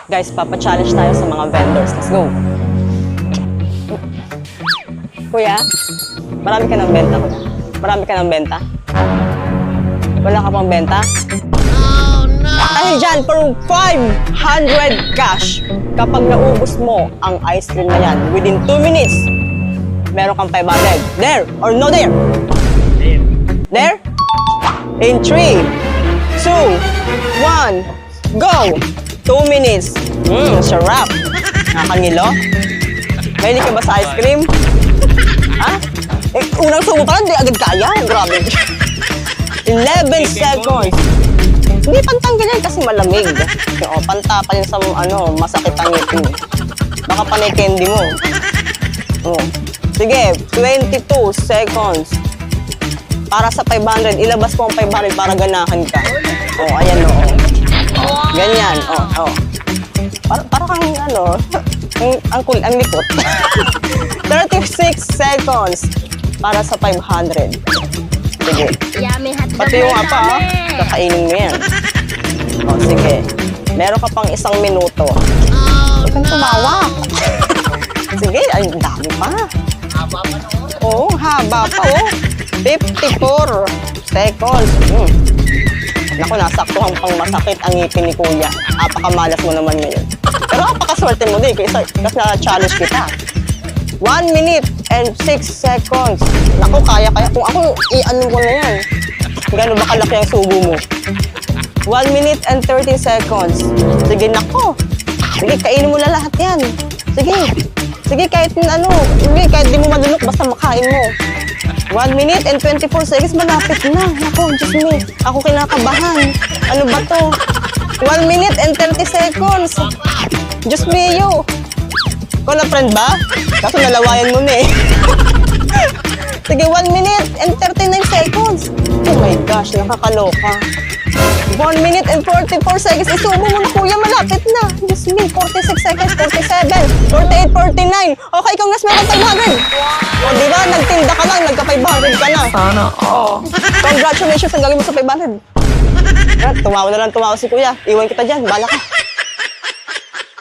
Guys, papa-challenge tayo sa mga vendors. Let's go. Kuya, marami ka ng benta, kuya. Marami ka ng benta? Wala ka pang benta? Oh, no! Dahil dyan, for 500 cash, kapag naubos mo ang ice cream na yan, within 2 minutes, meron kang 500. There or no there? There. There? In 3, 2, 1, go! 2 minutes. Sarap. Nakakangilo. Mahilig ka ba sa ice cream? Ha? Eh, unang sumo pa lang, di agad kaya. Grabe. 11 seconds. Hindi pantanggal yan kasi malamig. O, pantapa yun sa masakit ang ngipin. Baka panay candy mo. O. Sige, 22 seconds. Para sa 500, ilabas mo ang 500 para ganahan ka. O, ayan o. Ganyan, o. Para kang ang likot. 36 seconds para sa 500. Sige. Yummy hot dog. Pati yung apa, kakainin mo yan. O, sige. Meron ka pang 1 minuto. Huwag kang tumawa. Sige, ay, dami pa. Haba pa ng oras. Oo, haba pa, 54 seconds. Naku, nasaktuhan pang masakit ang ngipin ni Kuya. Apakamalas mo naman ngayon. Pero apakaswerte mo din kasi na-challenge kita. 1 minute and 6 seconds. Naku, kaya. Kung ako, i-ano ko na yan. Gano'n ba kalaki ang subo mo? 1 minute and 30 seconds. Sige, naku. Sige, kainin mo na lahat yan. Sige. Sige, kahit di mo madunok, basta makain mo. 1 minute and 24 seconds, malapit na. Naku, Diyos me. Ako kinakabahan. Ano ba to? 1 minute and 30 seconds. Diyos me, yo. Ikaw na friend ba? Kaso nalawayan mo na eh. Sige, 1 minute and 39 seconds. Oh my gosh, nakakaloka. 1 minute and 44 seconds. Isubo mo na, Kuya, malapit na. Diyos me, 46 seconds, 47, 48, 49. Okay, ikaw nas meron 500. O, di ba? Nagtinda ka lang, nagka-500 ka na. Sana, Congratulations, ang gawin mo sa 500. Tumawa na lang tumawa si Kuya. Iwan kita dyan, bala ka.